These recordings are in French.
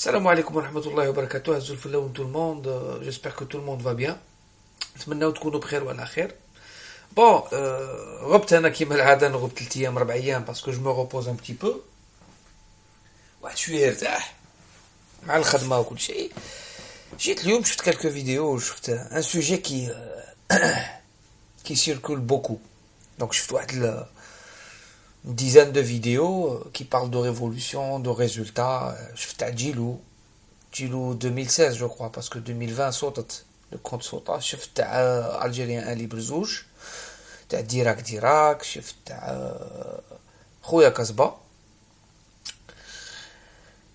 Salam alaikum wa rahmatullahi wa barakatuh, azul filaoun tout le monde, j'espère que tout le monde va bien. نتمنى تكونوا بخير وعلى خير. Bon, غبت انا كيما العاده نغيب 3 ايام 4 ايام باسكو جو مو repose un petit peu. واحد شويه ارتاح مع الخدمه وكل شيء. جيت اليوم شفت quelques vidéos, شفت un sujet qui circule beaucoup. Donc شفت واحد une dizaine de vidéos qui parlent de révolution, de résultats. شفت تاع جيلو 2016 je crois parce que 2020 صوتت le compte صوتا. شفت تاع Algérien un libre زوج تاع ديراك شفت تاع خويا كزبا.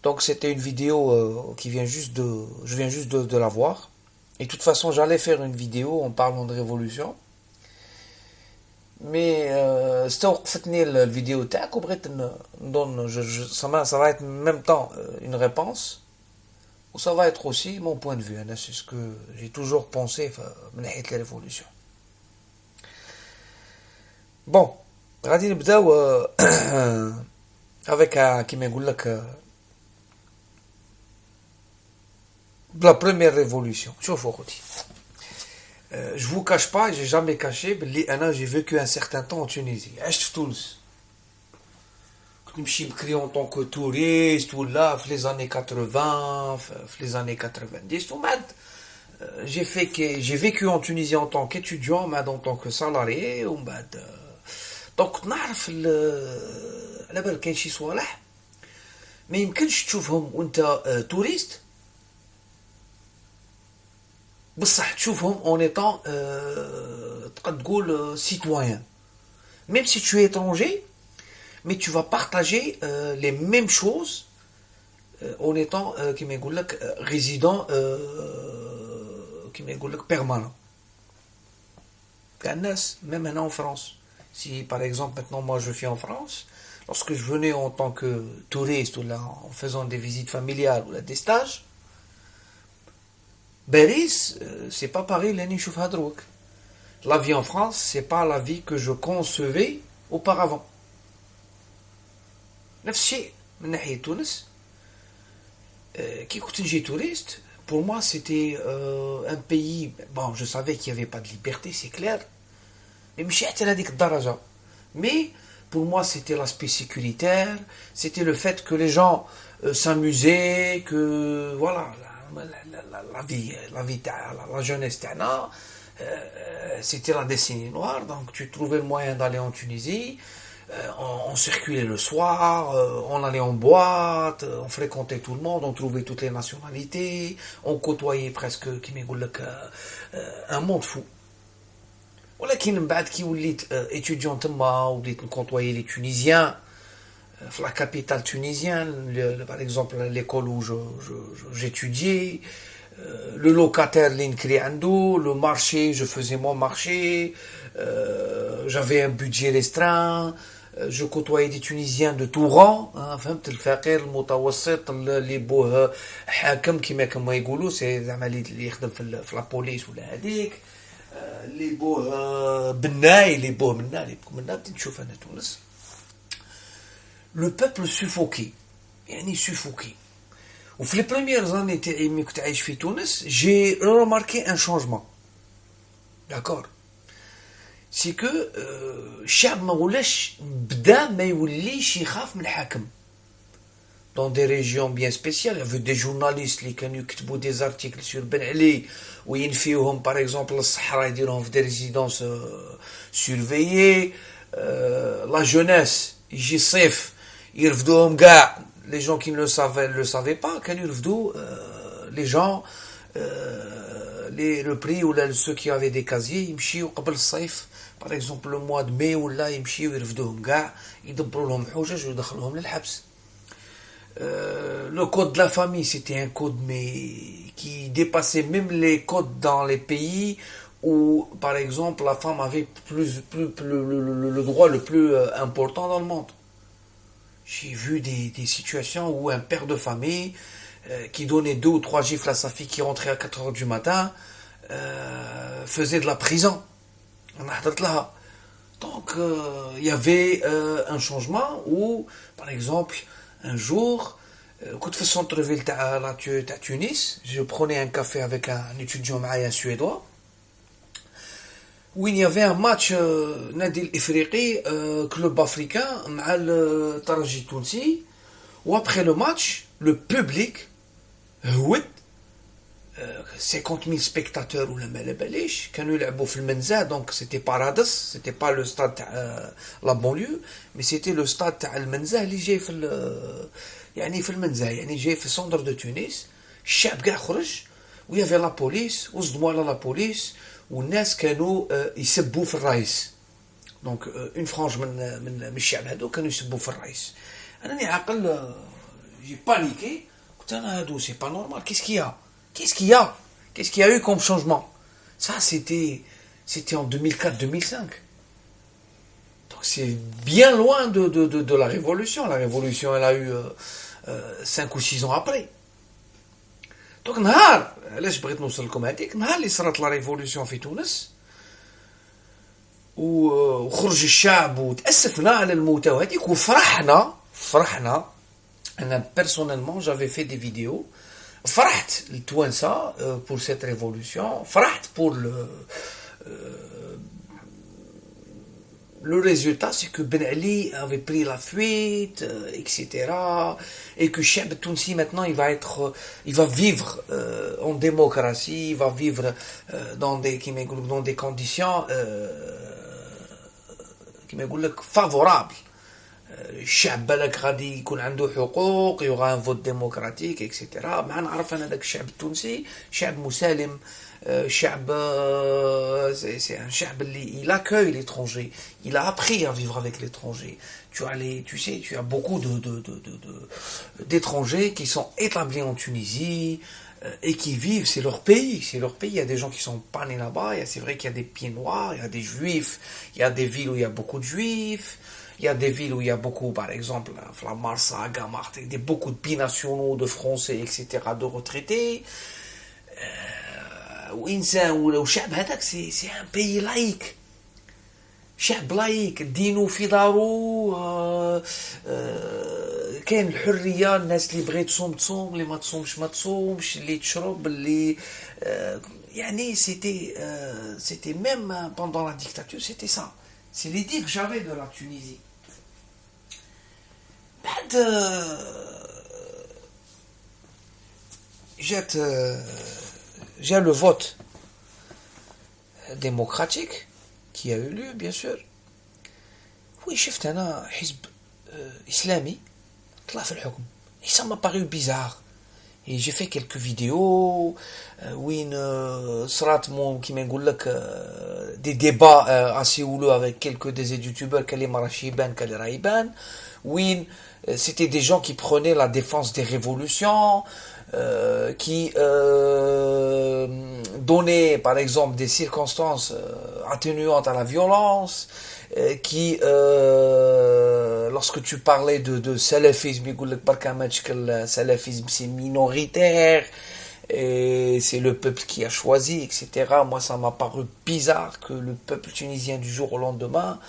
Donc c'était une vidéo qui vient juste de je viens juste de la voir, et de toute façon j'allais faire une vidéo en parlant de révolution, mais استوقفتني الفيديو تاعك وبغيت نضن ça va être en même temps une réponse, ou ça va être aussi mon point de vue. C'est ce que j'ai toujours pensé من ناحية la révolution. Bon, غادي نبداو avec كيما يقول لك de la première révolution. شوفوا اخوتي, je vous cache pas, j'ai jamais caché بلي انا j'ai vécu un certain temps en Tunisie. عشت في تونس, كنت نمشي بكري en tant que touriste ولا في les années 80, في les années 90 ومن بعد j'ai vécu en Tunisie en tant qu'étudiant, mais en tant que salarié, ومن بعد دونك كنت نعرف على بالك كاين شي صوالح ما يمكنش تشوفهم وانت توريست, بصح تشوفهم en étant تقدر تقول citoyen, même si tu es étranger, mais tu vas partager les mêmes choses en étant كيما يقول لك résident كيما يقول لك permanent. كاع الناس même هنا en France, si par exemple maintenant moi je suis en France, lorsque je venais en tant que touriste ou là en faisant des visites familiales ou là des stages, Paris, c'est pas pareil l'année شوف هادروك. La vie en France, c'est pas la vie que je concevais auparavant. نفس الشيء من ناحية تونس. كي كنت نجي touriste, pour moi c'était un pays, bon je savais qu'il y avait pas de liberté, c'est clair, mais ماشي حتى لهاديك الدرجة. Mais pour moi c'était l'aspect sécuritaire, c'était le fait que les gens s'amusaient, que voilà, la vie la jeunesse تاعنا, c'était la décennie noire, donc tu trouvais le moyen d'aller en Tunisie, on circulait le soir, on allait en boîte, on fréquentait tout le monde, on trouvait toutes les nationalités, on côtoyait presque كيما يقول لك un monde fou. ولكن من بعد كي وليت étudiant تما وليت نكونطوايي les Tunisiens la capitale tunisienne, par exemple l'école où j'étudiais, le locataire l'incrit ando, le marché, je faisais mon marché, j'avais un budget restreint, je côtoyais des Tunisiens de tout rang, فهمت الفقير المتوسط اللي بوه حاكم كما يقولوا, سي زعما اللي يخدم في لا بوليس ولا هذيك, اللي بوه بناي, اللي بوه منا بديت نشوف انا تونس le peuple suffoqué, يعني suffoqué. وفي les premières années تاعي ملي كنت عايش في تونس, j'ai remarqué un changement. D'accord, c'est que الشعب ما ولاش بدا ما يوليش يخاف من الحاكم. Dans des régions bien spéciales, il y avait des journalistes اللي كانوا يكتبوا des articles sur Ben Ali وينفيوهم par exemple للصحراء يديروهم في des résidences surveillées, la jeunesse يجي الصيف يرفدوهم كاع, les gens qui ne le savaient pas كانوا يرفدوا les gens le prix, ou ceux qui avaient des casiers يمشيو قبل الصيف par exemple le mois de mai ولا يمشيو يرفدوهم كاع, يدبروا لهم حجج ويدخلوهم للحبس. Le code de la famille, c'était un code mais qui dépassait même les codes dans les pays où par exemple la femme avait le droit le plus important dans le monde. J'ai vu des situations où un père de famille qui donnait 2 ou 3 gifles à sa fille qui rentrait à 4 heures du matin faisait de la prison. Donc il y avait un changement où par exemple un jour كنت في السونتر فيل تاع تونس. جو بروني ان كافي افيك ان étudiant معايا سويدوا وين يافي ان ماتش نادي الافريقي كلوب افريكان مع الترجي التونسي. وابخي لو ماتش لو بوبليك هود 50,000 سبيكتاتور ولا ما على باليش كانوا يلعبوا في المنزه. دونك سيتي بارادس سيتي با لو ستاد تاع لا بونليو مي سيتي لو ستاد تاع المنزه اللي جاي في يعني في المنزه يعني جاي في سونتر دو تونس. الشعب كاع خرج ويافي لا بوليس وصدموا على لا بوليس والناس كانوا يسبوا في الرئيس. دونك اون فرانج من الشعب هذو كانوا يسبوا في الرئيس. انا راني عاقل جي بانيكي قلت انا هادو سي با نورمال كيسكيا Qu'est-ce qu'il y a eu comme changement? Ça, c'était en 2004-2005. Donc c'est bien loin de la révolution. La révolution, elle a eu 5 ou 6 ans après. Donc, نهار علاش بغيت نوصل لكم هذيك نهار اللي صرات لا ريفولوسيون في تونس وخرج الشعب وتأسفنا على الموتى وهذيك وفرحنا. انا بيرسونيلمون جافي في دي فيديو. فرحت التوانسة pour cette révolution. فرحت pour le résultat, c'est que Ben Ali avait pris la fuite, etc. Et que Cheb Tounsi maintenant il va vivre en démocratie, il va vivre dans des conditions favorables. الشعب بالك غادي يكون عنده حقوق يوغا ان فوت ديموكراتيك اكسيتيرا. ما نعرف انا داك الشعب التونسي شعب مسالم شعب c'est un شعب اللي il accueille l'étranger, il a appris à vivre avec l'étranger. Tu as beaucoup d'étrangers qui sont établis en Tunisie et qui vivent, c'est leur pays. Il y a des gens qui sont pas nés là-bas, c'est vrai qu'il y a des pieds noirs, il y a des juifs, il y a des villes où il y a beaucoup de juifs. Il y a des villes où il y a beaucoup, par exemple, la Marsa, Gamart, beaucoup de binationaux, de Français, etc., de retraités. C'est un pays laïque. شعب لايك دينو في دارو. كاين الحريه الناس اللي بغيت تصوم اللي ما تصومش ما تصومش اللي تشرب اللي يعني c'était même pendant la dictature c'était ça. C'est l'idée que j'avais de la Tunisie. بعد j'ai le vote démocratique qui a eu lieu bien sûr. Oui, شفت انا حزب اسلامي طلع في الحكم. Et ça m'a paru bizarre. Et j'ai fait quelques vidéos وين صرات كيما نقول لك des débats assez houleux avec quelques des youtubeurs كاللي ما راهش يبان كاللي راه يبان وين c'était des gens qui prenaient la défense des révolutions qui donnaient par exemple des circonstances atténuantes à la violence qui lorsque tu parlais de salafisme يقول لك برك ما تشكل salafisme c'est minoritaire et c'est le peuple qui a choisi, etc. Moi, ça m'a paru bizarre que le peuple tunisien du jour au lendemain,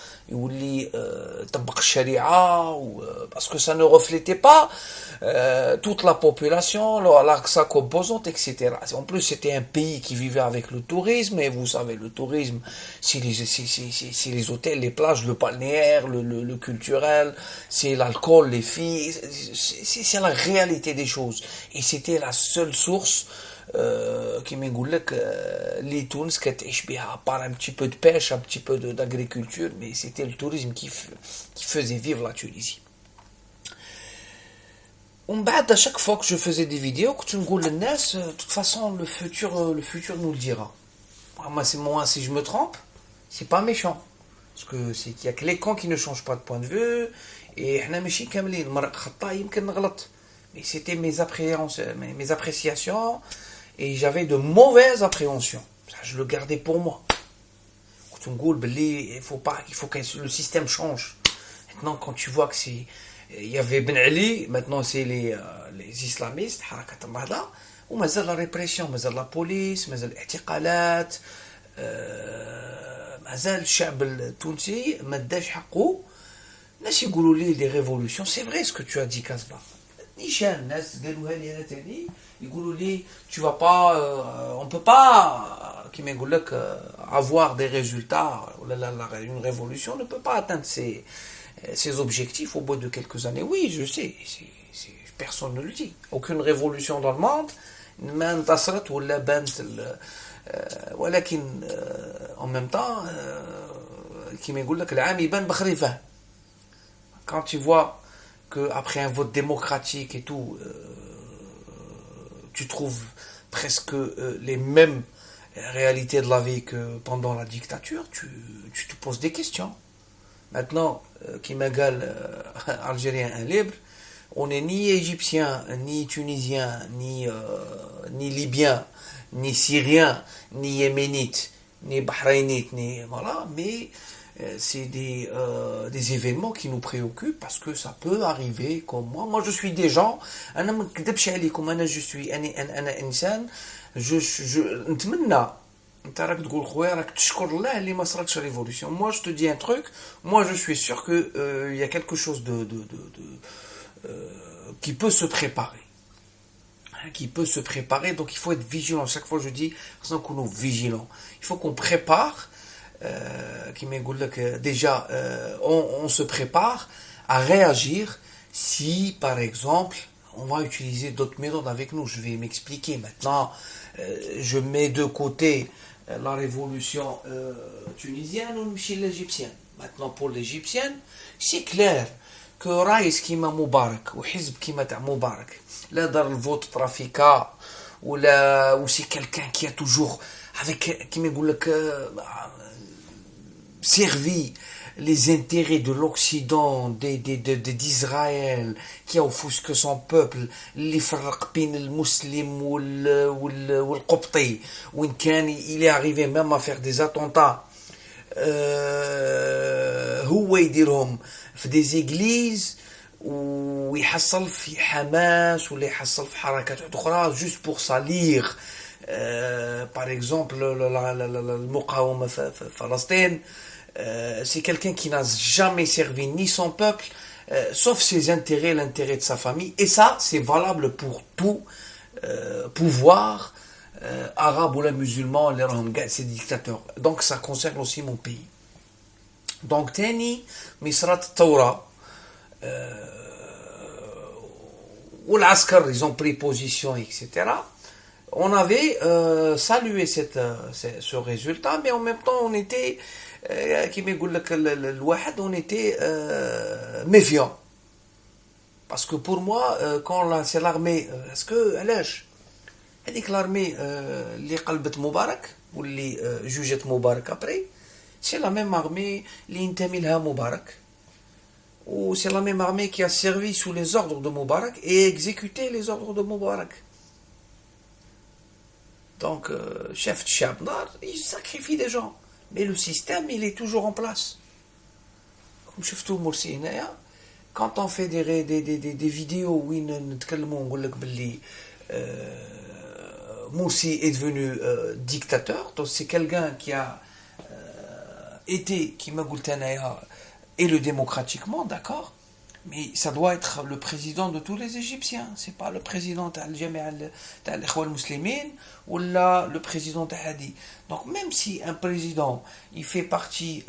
parce que ça ne reflétait pas toute la population, sa composante, etc. En plus, c'était un pays qui vivait avec le tourisme, et vous savez, le tourisme, c'est les hôtels, les plages, le balnéaire, le culturel, c'est l'alcool, les filles, c'est la réalité des choses. Et c'était la seule source كيما نقول لك اللي تونس كتعيش بها par un petit peu de pêche, un petit peu d'agriculture, mais c'était le tourisme qui faisait vivre la Tunisie. ومن بعد à chaque fois que je faisais des vidéos كنت نقول للناس de toute façon le futur nous le dira. Moi si je me trompe c'est pas méchant parce que c'est qu'il y a que les cons qui ne changent pas de point de vue et احنا ماشي كاملين مرق خطا يمكن نغلط. Mais c'était mes appréciations et j'avais de mauvaises appréhensions. Ça, je le gardais pour moi. Il faut que le système change. Maintenant, quand tu vois que il y avait Ben Ali, maintenant c'est les islamistes, حركة النهضة, ومازال la répression, مازال la police, مازال الاعتقالات, مازال الشعب التونسي ما داش حقه. الناس يقولوا لي les révolutions, c'est vrai ce que tu as dit Kasbah. نيشان الناس قالوها لي انا تاني يقولوا لي tu vas pas on peut pas كيما يقول لك avoir des résultats une révolution ne peut pas atteindre ses objectifs au bout de quelques années. Oui, je sais, personne ne le dit. Aucune révolution dans le monde ما انتصرت ولا بانت ولكن en même temps كيما يقول لك العام يبان بخريفه. Quand tu vois qu'après un vote démocratique et tout, tu trouves presque les mêmes réalités de la vie que pendant la dictature, tu te poses des questions. Maintenant, qui m'égale algérien libre, on n'est ni égyptien, ni tunisien, ni libyen, ni syrien, ni yéménite, ni bahreïnite, ni voilà, mais c'est des événements qui nous préoccupent parce que ça peut arriver comme moi. Moi, je suis des gens. Je suis un insan. نتمنى انت راك تقول خويا راك تشكر الله اللي ما صراتش révolution. Moi, je te dis un truc. Moi, je suis sûr que il y a quelque chose qui peut se préparer. Qui peut se préparer. Donc, il faut être vigilant. Chaque fois, je dis, qu'on est vigilant. Il faut qu'on prépare. Déjà, on se prépare à réagir si, par exemple, on va utiliser d'autres méthodes avec nous. Je vais m'expliquer. Maintenant, je mets de côté la révolution tunisienne ou l'égyptienne. Maintenant, pour l'égyptienne, c'est clair que Raïs Kima Moubarak ou Hizb Kima Moubarak, là dans le vote trafiquant, ou c'est quelqu'un qui a toujours, avec, qui me servi les intérêts de l'Occident, d'Israël, qui a offusqué son peuple, les فرق بين المسلم والقبطي, où il est arrivé même à faire des attentats, هو يديرهم في des églises, ويحصل في حماس ولا يحصل في حركات أخرى juste pour salir par exemple المقاومة في فلسطين. C'est quelqu'un qui n'a jamais servi ni son peuple, sauf ses intérêts, l'intérêt de sa famille. Et ça, c'est valable pour tout pouvoir arabe ou la musulman, ces dictateurs. Donc ça concerne aussi mon pays. Donc تاني مصرات الثورة والعسكر, ils ont pris position, etc. On avait salué ce résultat, mais en même temps on était كيما يقول لك الواحد on était méfiant. Parce que pour moi, quand c'est l'armée, est-ce que علاش هذيك l'armée اللي قلبت مبارك واللي جوجت مبارك après, c'est la même armée اللي ينتمي لها مبارك, ou c'est la même armée qui a servi sous les ordres de Moubarak et exécuté les ordres de Moubarak. Donc, chef de Chabnar, il sacrifie des gens. Mais le système, il est toujours en place. Comme chef tout Morsi, quand on fait des vidéos où Morsi est devenu dictateur, donc c'est quelqu'un qui a été, qui m'a élu démocratiquement, d'accord, mais ça doit être le président de tous les Égyptiens. C'est pas le président de l'Ikhwan Muslimin ou là le président de Hadi. Donc même si un président il fait partie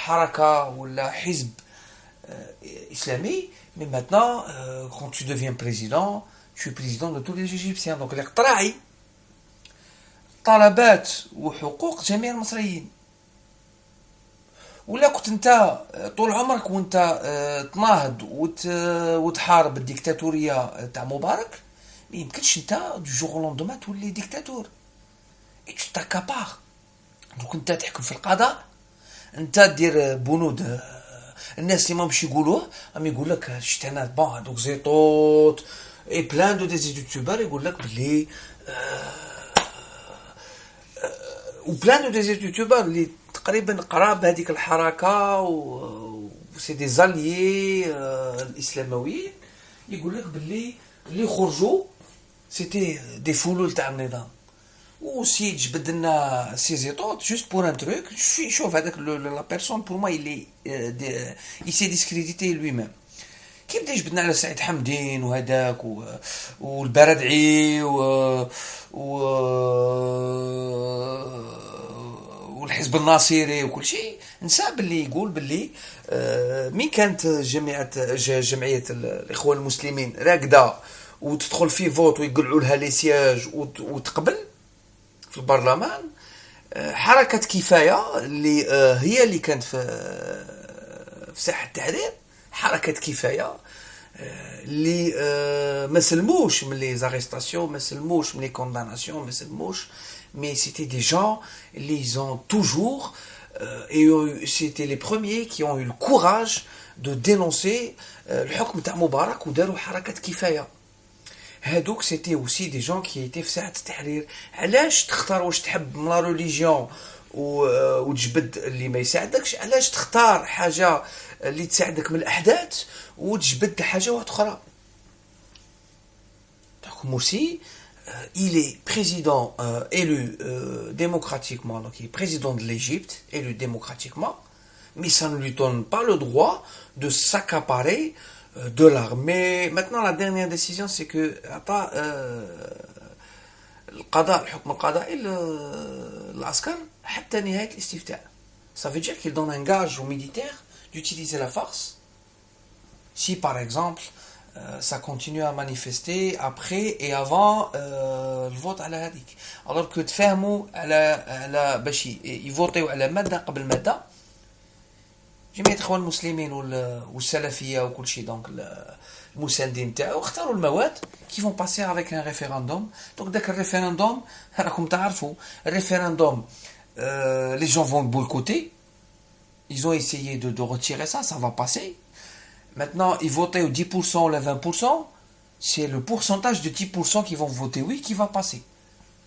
Haraka ou la Hizb islamique, mais maintenant quand tu deviens président, tu es président de tous les Égyptiens. Donc الاقتراعي طلبات وحقوق جميع المصريين. ولا كنت انت طول عمرك وانت تناهض وتحارب الديكتاتوريه تاع مبارك, ما يمكنش انت دو جور لوندوما تولي ديكتاتور اي تو تاكابار. دوك انت تحكم في القضاء, انت دير بنود الناس اللي ما باش يقولوه, راهم يقول لك شفت انا بون هذوك زيطوط اي بلان دو دي يوتيوبر يقول لك بلي وبلان دو دي يوتيوبر اللي تقريبا قراب هذيك الحركه وسي دي زاليي الاسلامويين, يقول لك باللي اللي خرجوا سيتي دي فولول تاع النظام, وسي جبد لنا سي زيطوط جوست بور ان تروك. شوف هذاك لا بيرسون بور موا il s'est discrédité lui-même. كي بدا يجبدنا على سعيد حمدين وهداك والبردعي و والحزب الناصري وكل شيء، نسى باللي يقول باللي مين كانت جمعية الإخوان المسلمين راقدة وتدخل في فوت ويقلعوا لها لي سياج وتقبل في البرلمان، حركة كفاية اللي هي اللي كانت في ساحة التحرير، حركة كفاية اللي ما سلموش من لي زاريستاسيون، ما سلموش من لي كونداناسيون، ما سلموش، mais c'était des gens, ils ont toujours, et c'était les premiers qui ont eu le courage de dénoncer le حكم تاع مبارك وداروا حركة كفاية. هادوك سيتي اوسي دي جون كي ايتي في ساعة التحرير. علاش تختار واش تحب من لا ريليجيون وتجبد اللي ما يساعدكش؟ علاش تختار حاجة اللي تساعدك من الأحداث وتجبد حاجة واحدة أخرى؟ دونك مرسي il est président élu démocratiquement, donc il est président de l'Égypte, élu démocratiquement, mais ça ne lui donne pas le droit de s'accaparer de l'armée. Maintenant, la dernière décision, c'est que الحكم القضائي العسكر حتى نهاية الاستفتاء. Ça veut dire qu'il donne un gage aux militaires d'utiliser la force si par exemple ça continue à manifester après et avant le vote على هذيك. alors que تفهموا على باش يفوتيو على ماده قبل ماده جمعيه الاخوان المسلمين والسلفيه وكل شيء، دونك المساندين تاعو اختاروا المواد qui vont passer avec un référendum. donc داك الريفيرندوم راكم تعرفوا الريفيرندوم les gens vont boycotter, ils ont essayé de retirer ça, ça va passer. Maintenant, ils votaient au 10% ou le 20%, c'est le pourcentage de 10% qui vont voter oui qui va passer.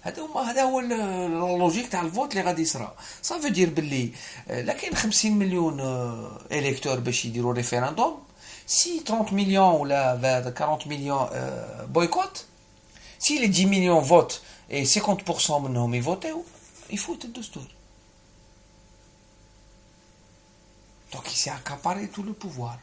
هذا هو اللوجيك تاع الفوت اللي غادي يصرا. ça veut dire باللي لا كاين 50 مليون الكتور باش يديروا ريفيرندوم، si 30 millions ولا 40 millions boycott, si les 10 millions votent et 50% منهم يفوتيو يفوت الدستور. donc il s'est accaparé tout le pouvoir.